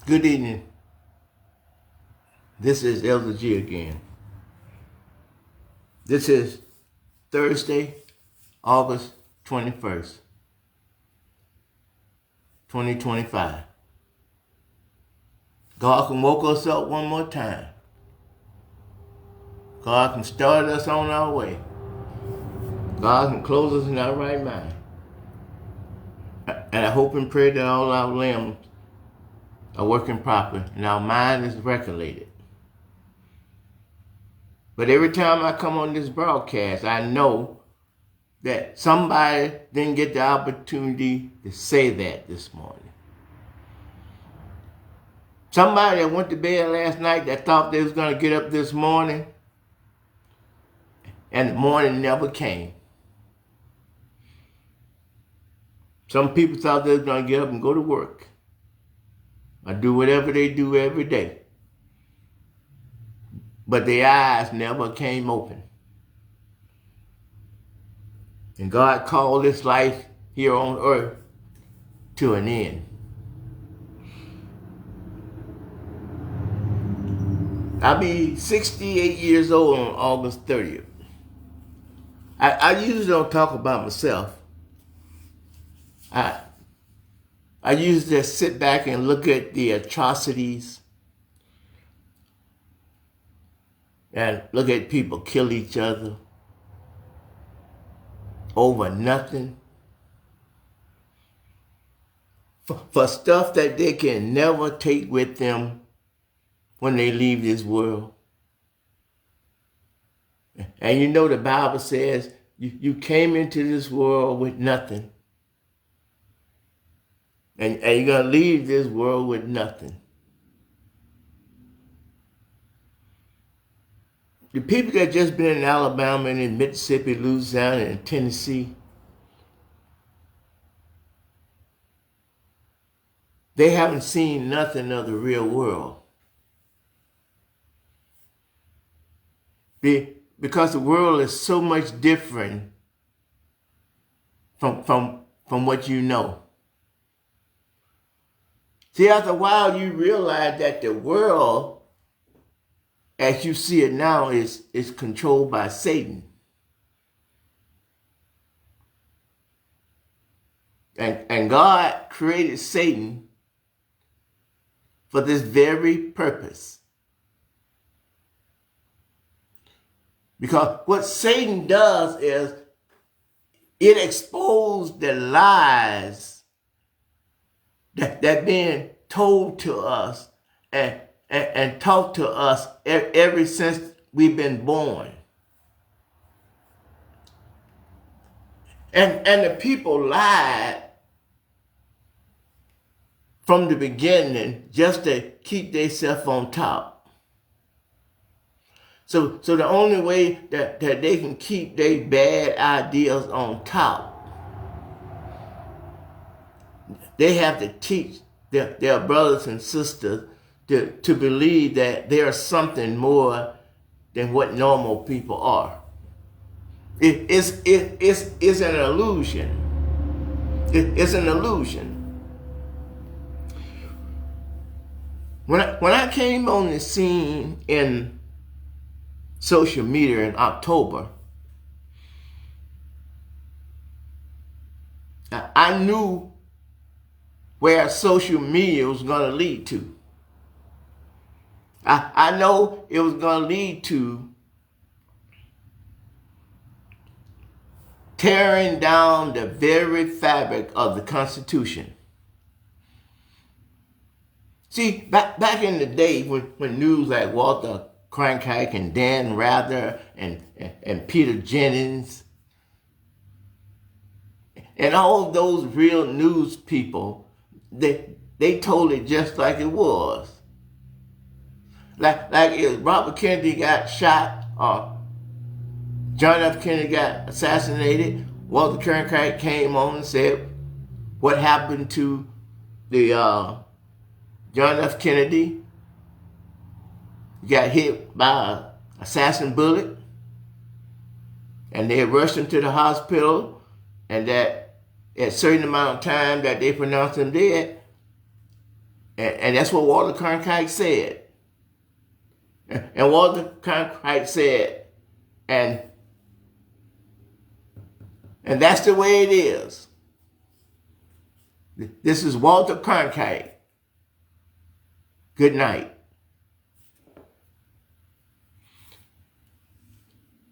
Good evening. This is Elder G again. This is Thursday, August 21st, 2025. God can woke us up one more time. God can start us on our way. God can close us in our right mind. And I hope and pray that all our limbs are working properly and our mind is regulated. But every time I come on this broadcast, I know that somebody didn't get the opportunity to say that this morning. Somebody that went to bed last night that thought they was going to get up this morning, and the morning never came. Some people thought they was going to get up and go to work or do whatever they do every day. But their eyes never came open. And God called this life here on earth to an end. I'll be 68 years old on August 30th. I usually don't talk about myself. I usually just sit back and look at the atrocities and look at people kill each other over nothing. For stuff that they can never take with them when they leave this world. And you know the Bible says you came into this world with nothing. And you're going to leave this world with nothing. The people that just been in Alabama and in Mississippi, Louisiana, and Tennessee, they haven't seen nothing of the real world. Because the world is so much different from what you know. See, after a while, you realize that the world, as you see it now, is controlled by Satan. And God created Satan for this very purpose. Because what Satan does is it exposes the lies that being told to us and taught to us ever since we've been born. And the people lied from the beginning just to keep themselves on top. So the only way that they can keep their bad ideas on top, they have to teach their brothers and sisters to believe that there's something more than what normal people are. It's an illusion. It's an illusion. When I came on the scene in social media in October, I knew where social media was going to lead to. I know it was going to lead to tearing down the very fabric of the Constitution. See, back in the day when news like Walter Cronkite and Dan Rather and Peter Jennings and all those real news people, they told it just like it was. Like if Robert Kennedy got shot or John F. Kennedy got assassinated, Walter Cronkite came on and said what happened to the John F. Kennedy. He got hit by an assassin bullet, and they rushed him to the hospital, and that at a certain amount of time that they pronounced him dead, And that's what Walter Cronkite said. And Walter Cronkite said, and that's the way it is. This is Walter Cronkite. Good night.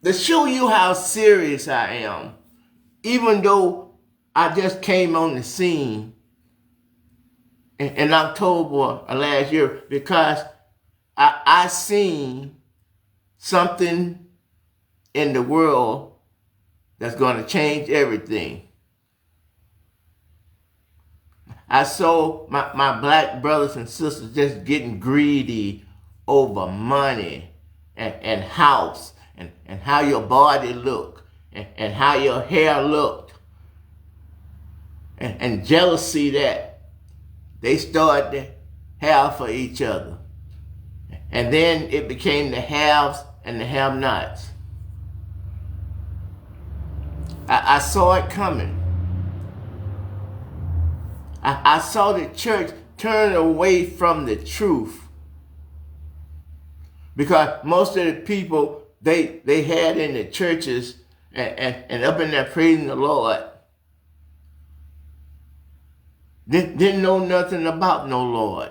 To show you how serious I am, even though I just came on the scene in October of last year, because I seen something in the world that's going to change everything. I saw my black brothers and sisters just getting greedy over money and house and how your body looked and how your hair looked. And jealousy that they started to have for each other. And then it became the haves and the have-nots. I saw it coming. I saw the church turn away from the truth. Because most of the people they had in the churches and up in there praising the Lord didn't know nothing about no Lord.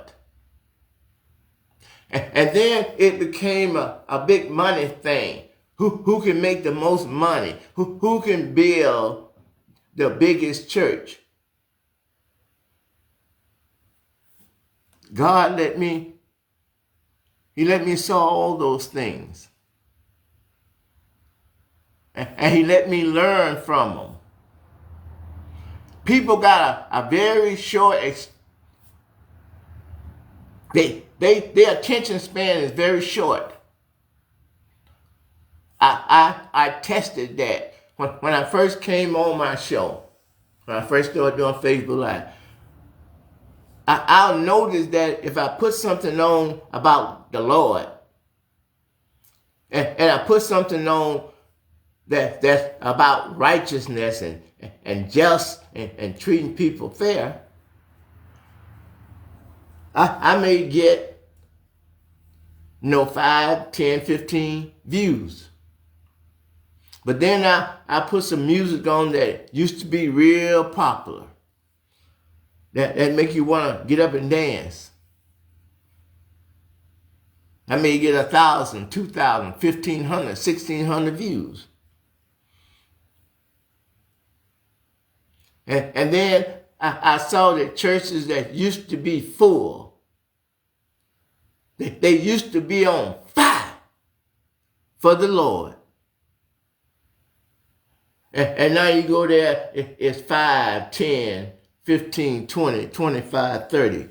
And then it became a big money thing. Who can make the most money? Who can build the biggest church? God let me saw all those things. And he let me learn from them. People got a very short, their attention span is very short. I tested that when I first came on my show, when I first started doing Facebook Live. I'll notice that if I put something on about the Lord, and I put something on that's about righteousness and just and treating people fair, I may get 5, 10, 15 views. But then I put some music on that used to be real popular. That make you want to get up and dance. I may get 1,000, 2,000, 1,500, 1,600 views. And then I saw that churches that used to be full, they used to be on fire for the Lord. And now you go there, it's 5, 10, 15, 20, 25, 30.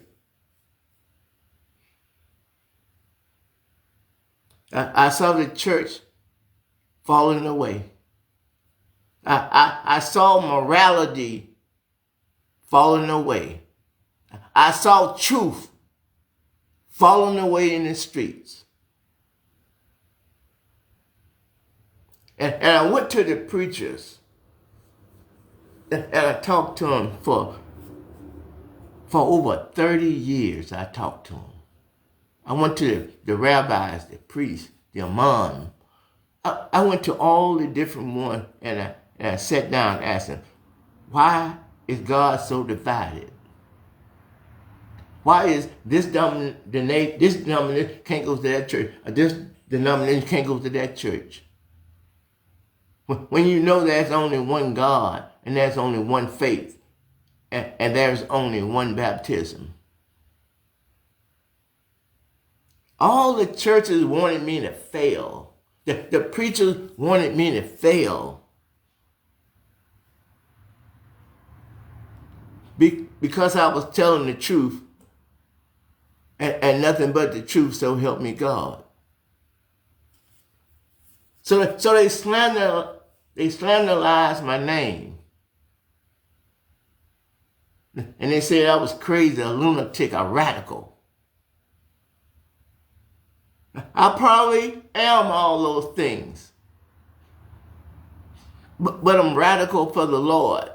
I saw the church falling away. I saw morality falling away. I saw truth falling away in the streets. And I went to the preachers and I talked to them for over 30 years. I talked to them. I went to the rabbis, the priests, the imam. I went to all the different ones and I sat down and asked them, why is God so divided? Why is this denomination can't go to that church, or this denomination can't go to that church? When you know there's only one God and there's only one faith and there's only one baptism. All the churches wanted me to fail. The preachers wanted me to fail. Because I was telling the truth and nothing but the truth, so help me God. So they slanderized my name. And they said I was crazy, a lunatic, a radical. I probably am all those things. But I'm radical for the Lord.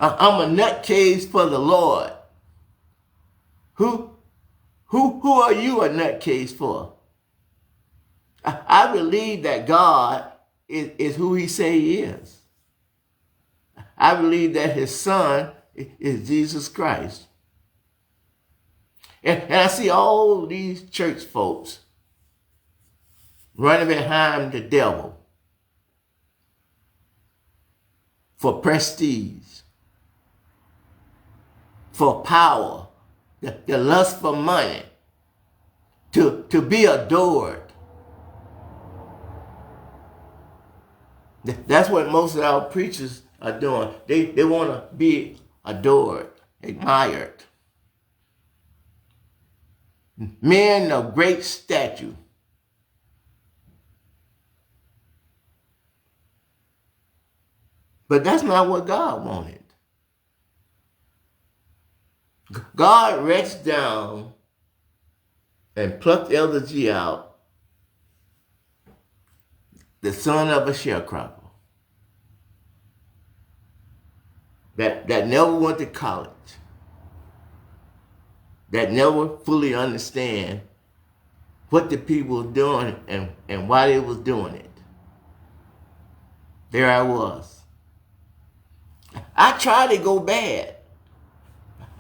I'm a nutcase for the Lord. Who who are you a nutcase for? I believe that God is who he say he is. I believe that his son is Jesus Christ. And I see all these church folks running behind the devil for prestige, for power, the lust for money, to be adored. That's what most of our preachers are doing. They want to be adored, admired. Men of great stature. But that's not what God wanted. God reached down and plucked Elder G out, the son of a sharecropper that never went to college, that never fully understand what the people were doing and why they was doing it. There I was. I tried to go bad.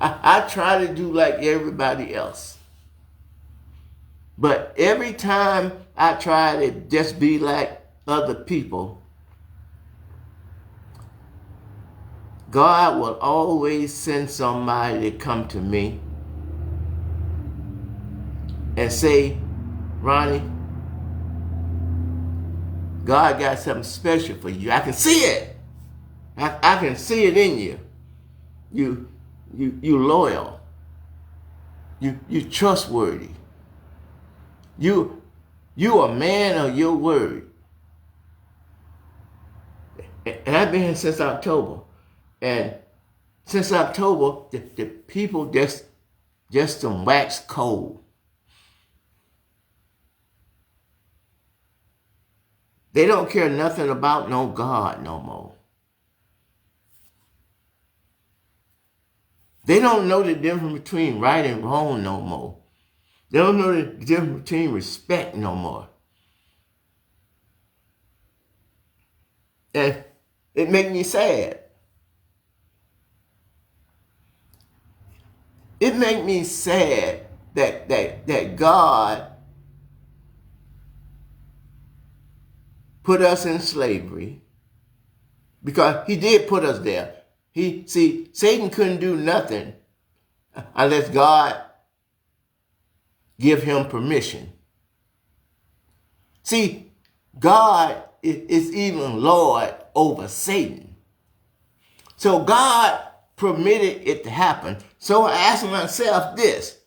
I tried to do like everybody else. But every time I tried to just be like other people, God will always send somebody to come to me and say, Ronnie, God got something special for you. I can see it. I can see it in you. You loyal. You trustworthy. You a man of your word. And I've been here since October. And since October, the people just some wax cold. They don't care nothing about no God no more. They don't know the difference between right and wrong no more. They don't know the difference between respect no more. And it makes me sad. It makes me sad that God put us in slavery, because he did put us there. Satan couldn't do nothing unless God give him permission. See, God is even Lord over Satan. So God permitted it to happen. So I asked myself this: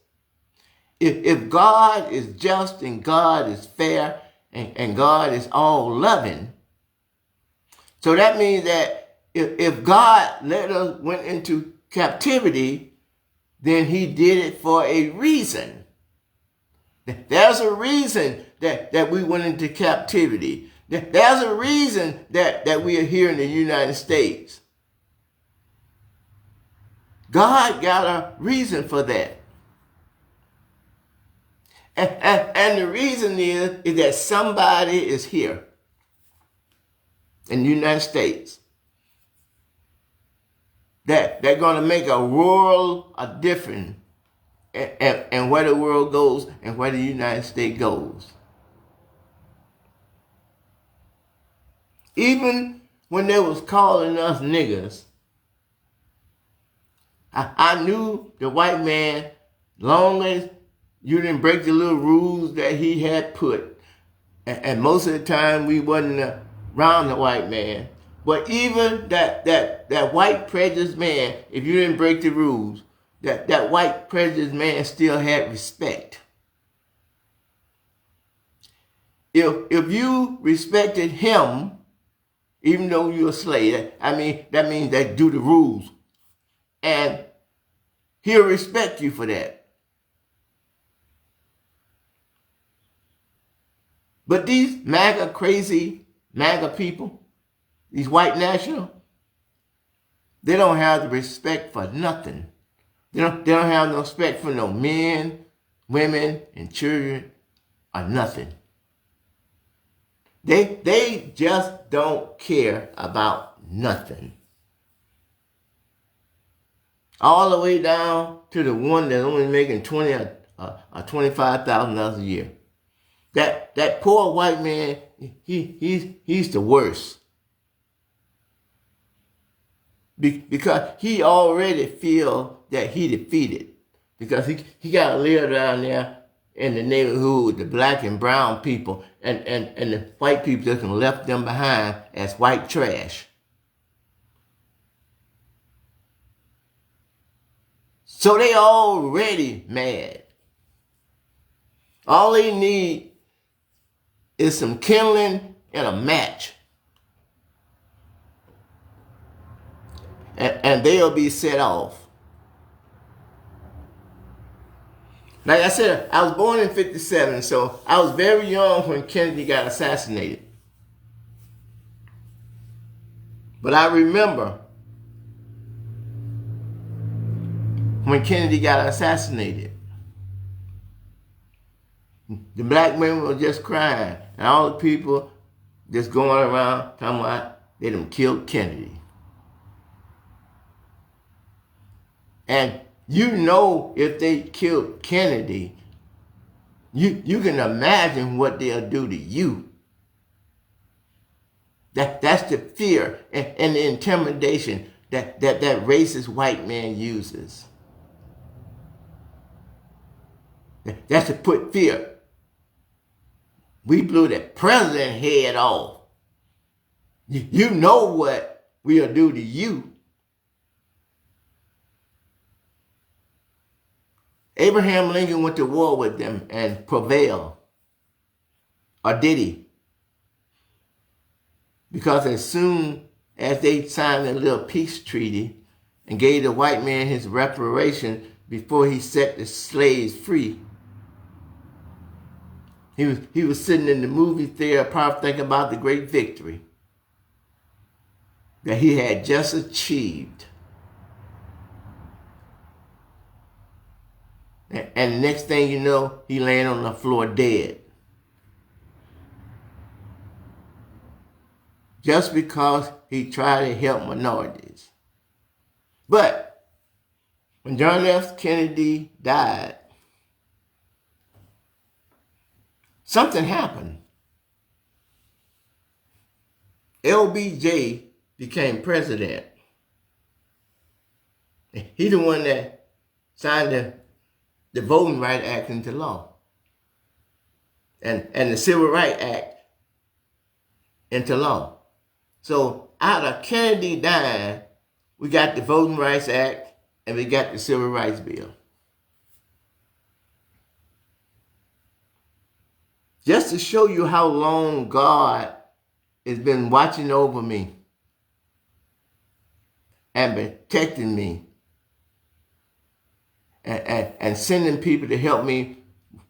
if God is just and God is fair and God is all loving, so that means that if God let us went into captivity, then he did it for a reason. There's a reason that we went into captivity. There's a reason that we are here in the United States. God got a reason for that. And the reason is that somebody is here in the United States that they're going to make a world of difference and where the world goes and where the United States goes. Even when they was calling us niggers, I knew the white man, long as you didn't break the little rules that he had put, and most of the time we wasn't around the white man. But even that white prejudiced man, if you didn't break the rules, that white prejudiced man still had respect. If you respected him, even though you're a slave, that means that do the rules. And he'll respect you for that. But these crazy MAGA people, these white nationals, they don't have the respect for nothing. They don't have no respect for no men, women, and children, or nothing. They just don't care about nothing. All the way down to the one that's only making $20,000 or $25,000 a year. That poor white man, he's the worst. Because he already feel that he defeated. Because he got to live down there in the neighborhood with the black and brown people, and the white people just left them behind as white trash. So they already mad. All they need is some kindling and a match. And they'll be set off. Like I said, I was born in 57, so I was very young when Kennedy got assassinated. But I remember when Kennedy got assassinated. The black men were just crying, and all the people just going around talking about they done killed Kennedy. And you know, if they killed Kennedy, you can imagine what they'll do to you. That's the fear and the intimidation that racist white man uses. That's to put fear. We blew the president head off. You know what we'll do to you. Abraham Lincoln went to war with them and prevailed. Or did he? Because as soon as they signed a little peace treaty and gave the white man his reparation before he set the slaves free, he was sitting in the movie theater probably thinking about the great victory that he had just achieved. And the next thing you know, he laying on the floor dead. Just because he tried to help minorities. But when John F. Kennedy died, something happened. LBJ became president. He's the one that signed the Voting Rights Act into law. And the Civil Rights Act into law. So out of Kennedy dying, we got the Voting Rights Act and we got the Civil Rights Bill. Just to show you how long God has been watching over me and protecting me and sending people to help me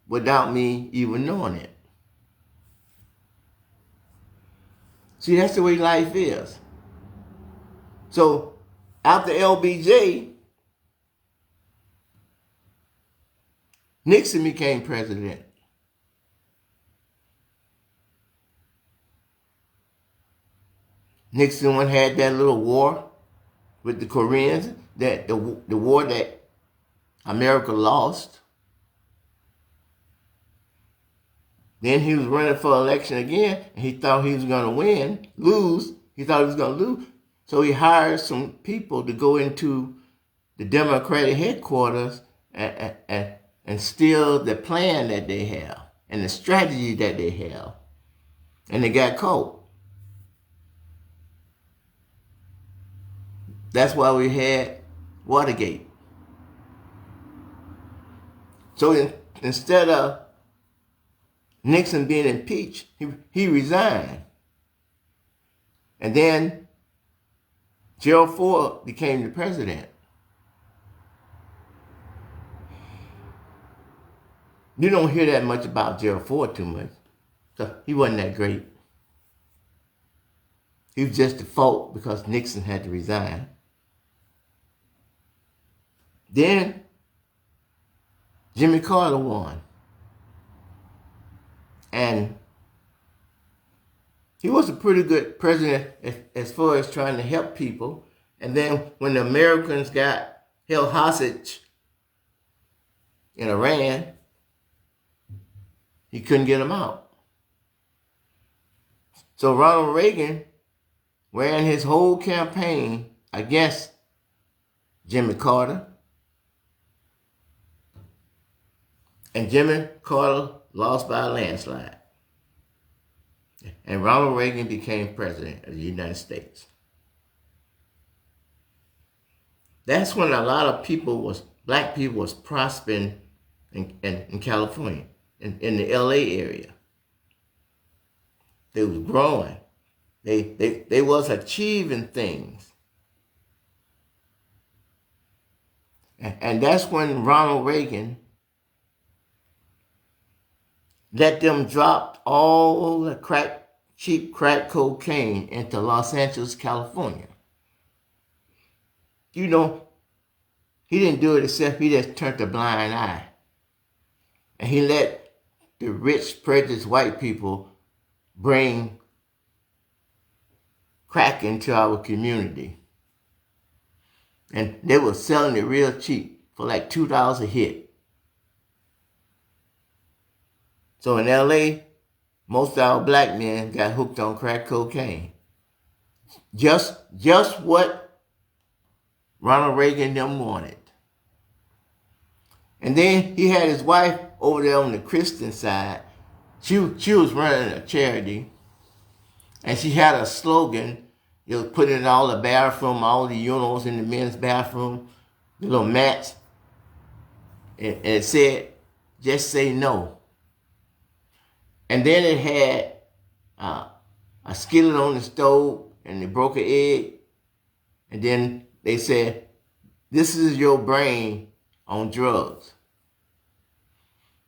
without me even knowing it. See, that's the way life is. So after LBJ, Nixon became president. Nixon had that little war with the Koreans, that the war that America lost. Then he was running for election again, and he thought he was going to lose. He thought he was going to lose. So he hired some people to go into the Democratic headquarters and steal the plan that they have and the strategy that they have. And they got caught. That's why we had Watergate. So instead of Nixon being impeached, he resigned. And then Gerald Ford became the president. You don't hear that much about Gerald Ford too much. So he wasn't that great. He was just the fault because Nixon had to resign. Then Jimmy Carter won. And he was a pretty good president as far as trying to help people. And then when the Americans got held hostage in Iran, he couldn't get them out. So Ronald Reagan ran his whole campaign against Jimmy Carter. And Jimmy Carter lost by a landslide. And Ronald Reagan became president of the United States. That's when a lot of black people was prospering in California, in the LA area. They was growing. They was achieving things. And that's when Ronald Reagan let them drop all the cheap crack cocaine into Los Angeles, California. You know, he didn't do it except he just turned a blind eye. And he let the rich, prejudiced white people bring crack into our community. And they were selling it real cheap for like $2 a hit. So in LA, most of our black men got hooked on crack cocaine. Just what Ronald Reagan them wanted. And then he had his wife over there on the Christian side. She was running a charity, and she had a slogan. It was put in all the bathroom, all the urinals in the men's bathroom, the little mats, and it said, "Just say no." And then it had a skillet on the stove, and they broke an egg, and then they said, "This is your brain on drugs."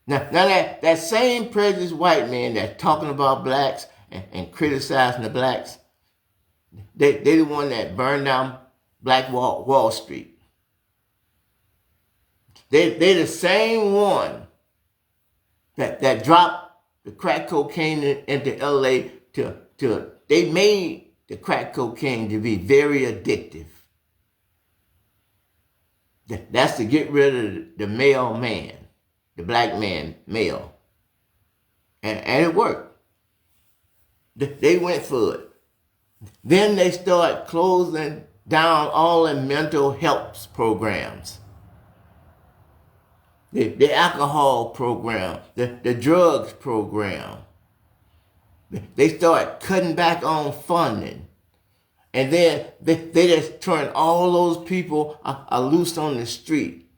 Now that same prejudiced white man that's talking about blacks and criticizing the blacks, they the one that burned down Black Wall Street. They the same one that dropped the crack cocaine into LA they made the crack cocaine to be very addictive. That's to get rid of the male man, the black man male. And it worked. They went for it. Then they started closing down all the mental health programs. The alcohol program, the drugs program. They started cutting back on funding. And then they just turned all those people loose on the street,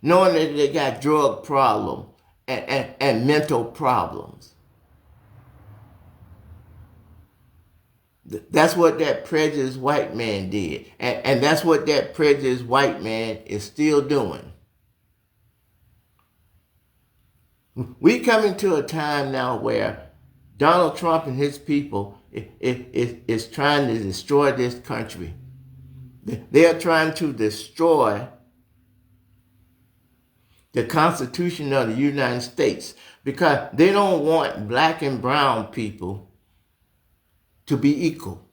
knowing that they got drug problems and mental problems. That's what that prejudiced white man did. And that's what that prejudiced white man is still doing. We come into a time now where Donald Trump and his people is trying to destroy this country. They are trying to destroy the Constitution of the United States because they don't want black and brown people to be equal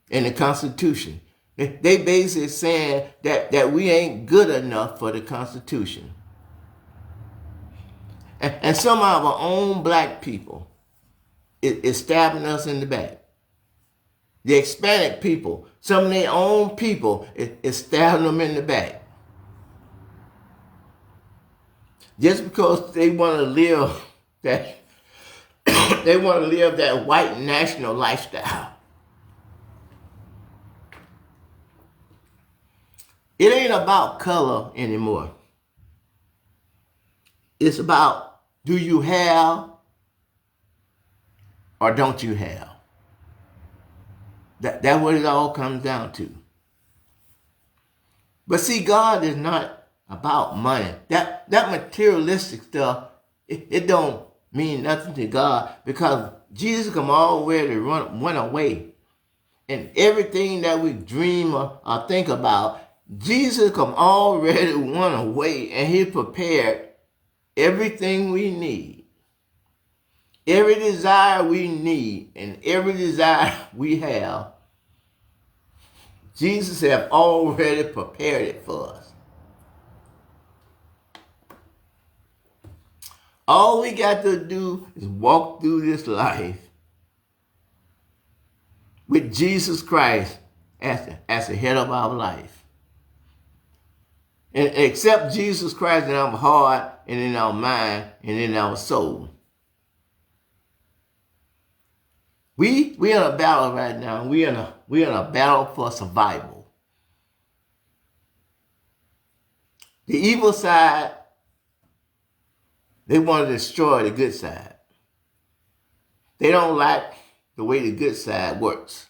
in the Constitution. They basically saying that we ain't good enough for the Constitution. And some of our own black people is stabbing us in the back. The Hispanic people, some of their own people is stabbing them in the back. Just because they want to live that white national lifestyle. It ain't about color anymore. It's about, do you have or don't you have? That's what it all comes down to. But see, God is not about money. That materialistic stuff, it don't mean nothing to God because Jesus come all the way to run away. And everything that we dream or think about, Jesus come already went away and he prepared everything we need. Every desire we need and every desire we have, Jesus have already prepared it for us. All we got to do is walk through this life with Jesus Christ as the head of our life. And accept Jesus Christ in our heart and in our mind and in our soul. We in a battle right now. We in a battle for survival. The evil side, they want to destroy the good side. They don't like the way the good side works.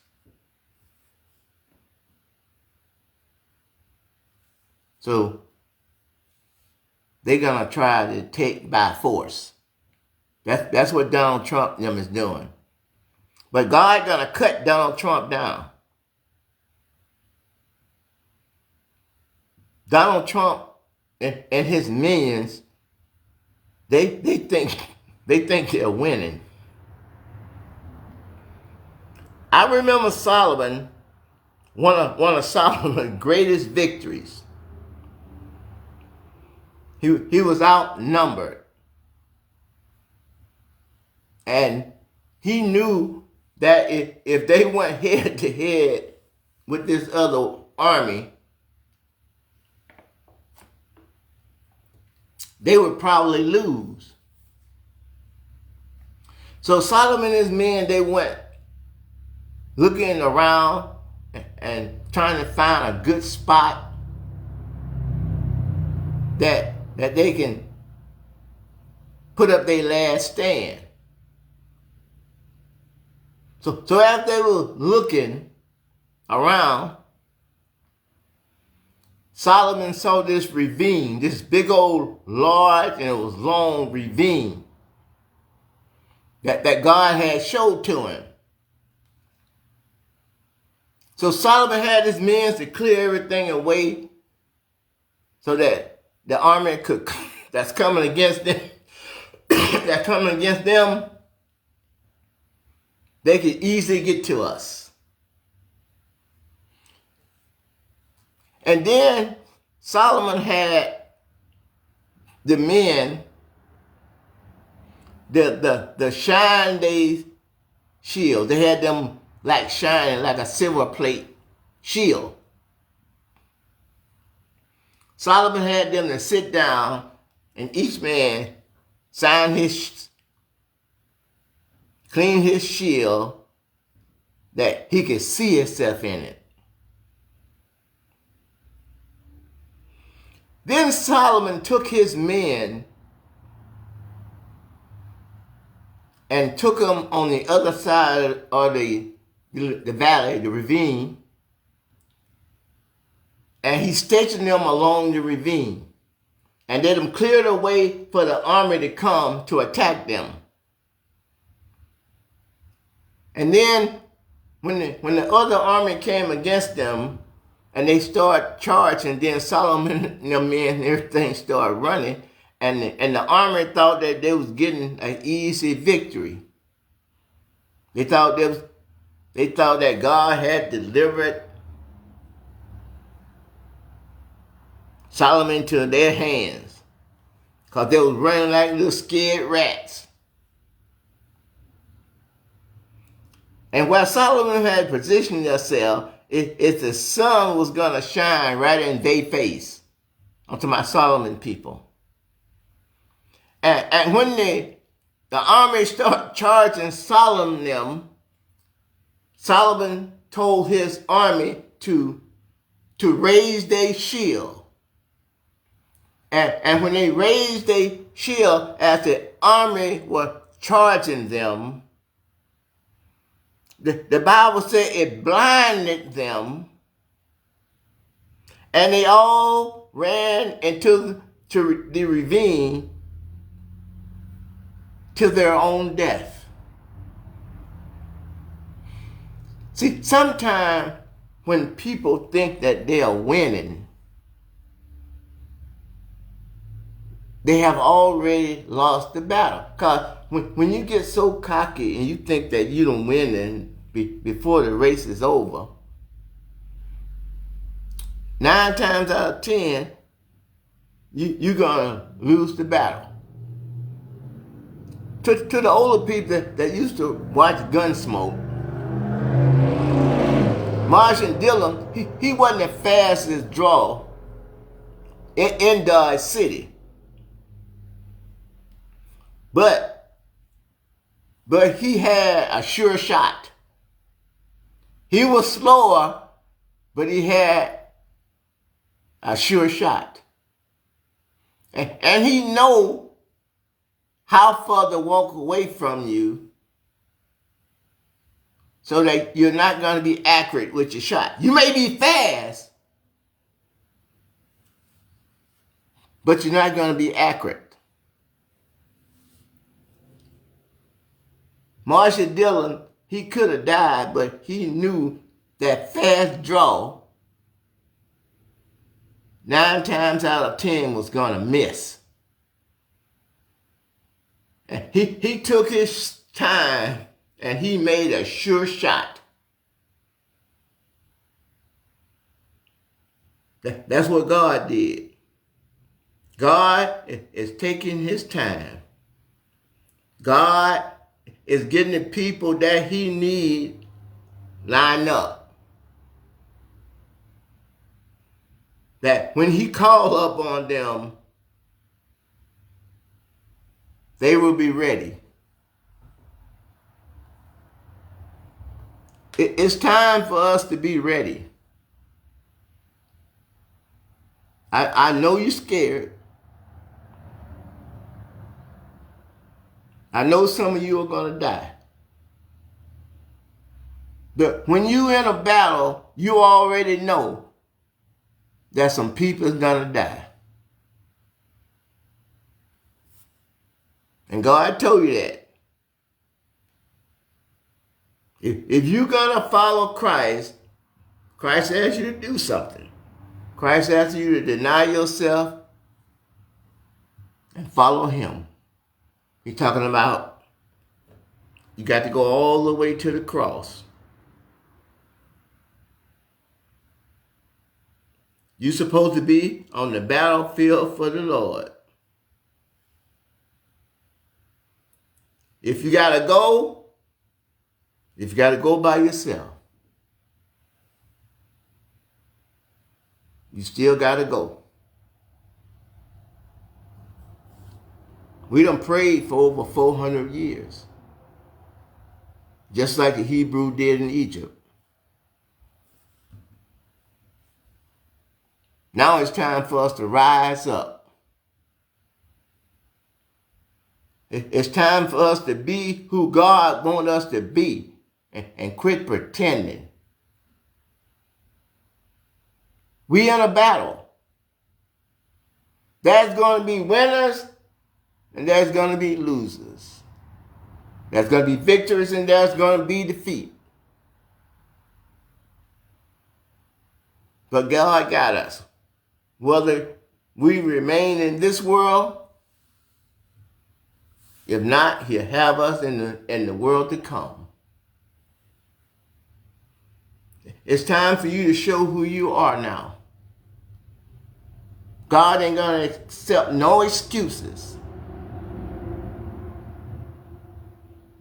So they're gonna try to take by force. That's what Donald Trump them is doing. But God gonna cut Donald Trump down. Donald Trump and his minions, they think they're winning. I remember Solomon, one of Solomon's greatest victories. He was outnumbered. And he knew that if they went head to head with this other army, they would probably lose. So Solomon and his men, they went looking around and trying to find a good spot that they can put up their last stand. So as they were looking around, Solomon saw this ravine, this big old large and it was long ravine that God had showed to him. So Solomon had his men to clear everything away so that the army that's coming against them, they could easily get to us. And then Solomon had the men, the shine day shield. They had them like shining like a silver plate shield. Solomon had them to sit down and each man clean his shield that he could see himself in it. Then Solomon took his men and took them on the other side of the valley, the ravine, and he stationed them along the ravine and let them clear the way for the army to come to attack them. And then when the other army came against them and they started charging, then Solomon and the men and everything started running, and the army thought that they was getting an easy victory. They thought that God had delivered Solomon to their hands because they was running like little scared rats. And while Solomon had positioned themselves, if the sun was going to shine right in their face, onto my Solomon people. And when the army started charging Solomon told his army to raise their shield. And when they raised their shield as the army was charging them, the Bible said it blinded them, and they all ran into the ravine to their own death. See, sometimes when people think that they are winning, they have already lost the battle. Because when you get so cocky and you think that you don't win and before the race is over, 9 times out of 10, you're going to lose the battle. To the older people that used to watch Gunsmoke, Marshall Dillon, he wasn't the fastest draw in Dodge City. But he had a sure shot. He was slower, but he had a sure shot. And he know how far to walk away from you so that you're not going to be accurate with your shot. You may be fast, but you're not going to be accurate. Marshall Dillon, he could have died, but he knew that fast draw 9 times out of 10 was going to miss. And he took his time and he made a sure shot. That's what God did. God is taking his time. God is getting the people that he needs lined up. That when he called up on them, they will be ready. It's time for us to be ready. I know you're scared. I know some of you are going to die. But when you're in a battle, you already know that some people are going to die. And God told you that. If you're going to follow Christ, Christ asks you to do something. Christ asks you to deny yourself and follow him. He's talking about you got to go all the way to the cross. You're supposed to be on the battlefield for the Lord. If you got to go by yourself, you still got to go. We done prayed for over 400 years, just like the Hebrew did in Egypt. Now it's time for us to rise up. It's time for us to be who God wants us to be and quit pretending. We in a battle. There's going to be winners and there's going to be losers. There's going to be victors and there's going to be defeat. But God got us. Whether we remain in this world, if not, he'll have us in the world to come. It's time for you to show who you are now. God ain't going to accept no excuses.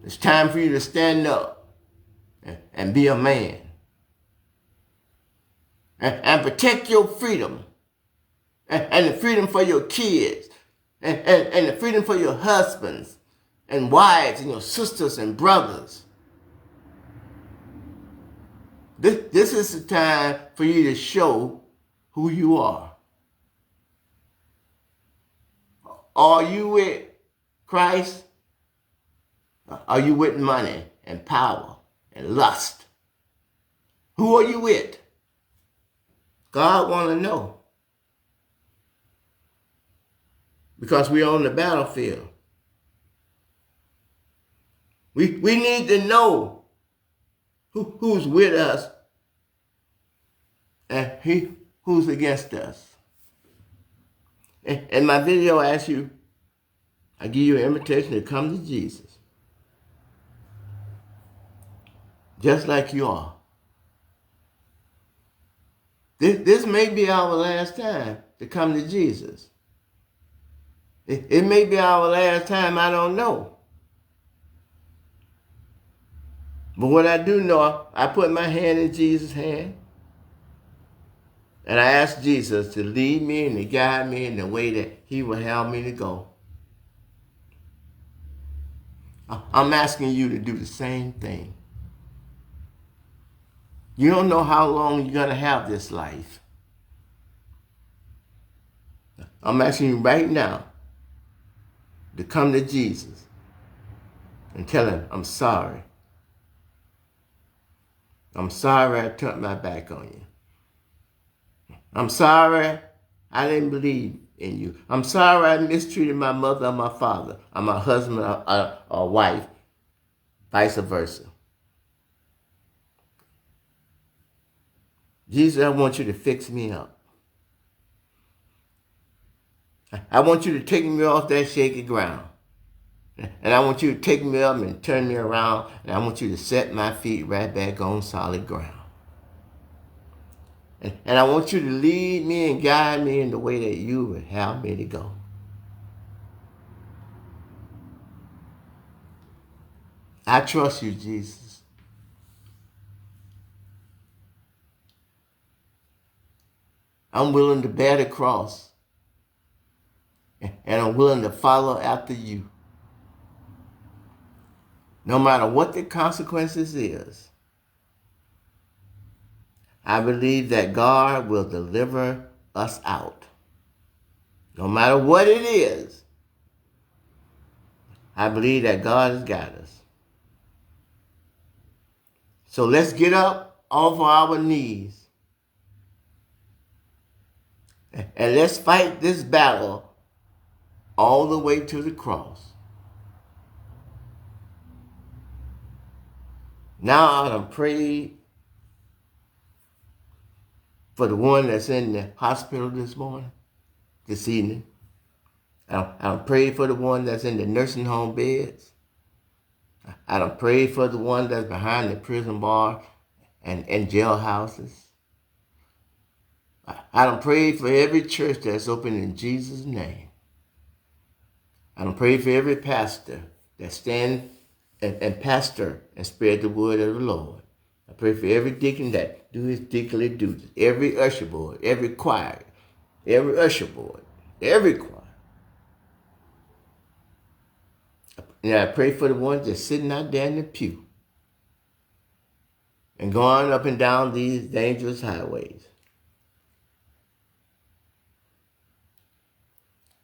It's time for you to stand up and be a man. And protect your freedom. And the freedom for your kids. And the freedom for your husbands and wives and your sisters and brothers. This is the time for you to show who you are. Are you with Christ? Are you with money and power and lust? Who are you with? God wants to know. Because we're on the battlefield. We need to know who's with us and who's against us. In my video, I ask you, I give you an invitation to come to Jesus, just like you are. This may be our last time to come to Jesus. It may be our last time, I don't know. But what I do know, I put my hand in Jesus' hand, and I ask Jesus to lead me and to guide me in the way that he will have me to go. I'm asking you to do the same thing. You don't know how long you're going to have this life. I'm asking you right now to come to Jesus and tell him, I'm sorry. I'm sorry I turned my back on you. I'm sorry I didn't believe in you. I'm sorry I mistreated my mother or my father or my husband or wife, vice versa. Jesus, I want you to fix me up. I want you to take me off that shaky ground. And I want you to take me up and turn me around. And I want you to set my feet right back on solid ground. And I want you to lead me and guide me in the way that you would have me to go. I trust you, Jesus. I'm willing to bear the cross. And I'm willing to follow after you. No matter what the consequences is. I believe that God will deliver us out. No matter what it is, I believe that God has got us. So let's get up off our knees and let's fight this battle all the way to the cross. Now I'm praying for the one that's in the hospital this evening. I'm praying for the one that's in the nursing home beds. I don't pray for the one that's behind the prison bar and jailhouses. I don't pray for every church that's open in Jesus' name. I don't pray for every pastor that stand and pastor and spread the word of the Lord. I pray for every deacon that do his deaconly duties, every usher boy, every choir, every usher boy, every choir. And I pray for the ones that's sitting out there in the pew and going up and down these dangerous highways.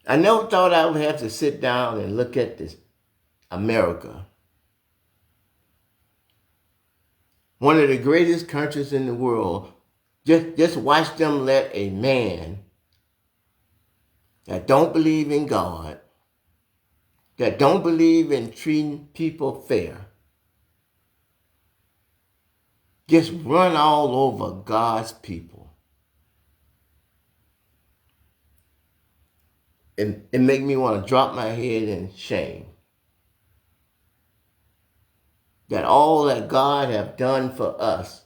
I never thought I would have to sit down and look at this America, one of the greatest countries in the world. Just watch them let a man that don't believe in God, that don't believe in treating people fair, just run all over God's people. It make me want to drop my head in shame. That all that God have done for us.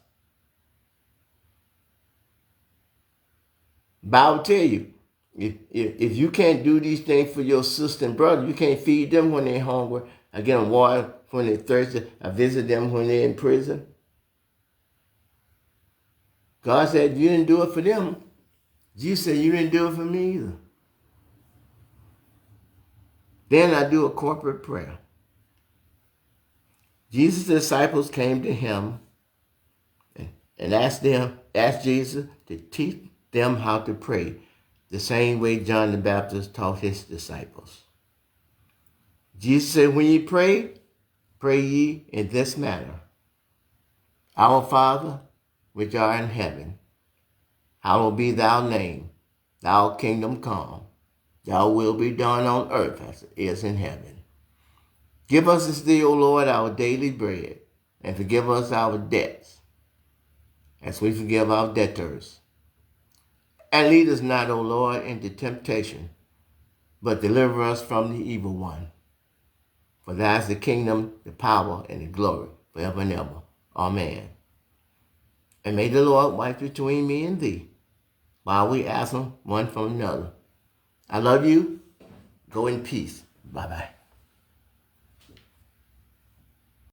Bible tell you, if you can't do these things for your sister and brother, you can't feed them when they're hungry. I get them water when they're thirsty. I visit them when they're in prison. God said, you didn't do it for them. Jesus said, you didn't do it for me either. Then I do a corporate prayer. Jesus' disciples came to him and asked Jesus to teach them how to pray the same way John the Baptist taught his disciples. Jesus said, when you pray, pray ye in this manner. Our Father, which art in heaven, hallowed be thy name. Thy kingdom come. Thy will be done on earth as it is in heaven. Give us this day, O Lord, our daily bread, and forgive us our debts, as we forgive our debtors. And lead us not, O Lord, into temptation, but deliver us from the evil one. For thine is the kingdom, the power, and the glory, forever and ever. Amen. And may the Lord wipe between me and thee, while we absent one from another. I love you. Go in peace. Bye-bye.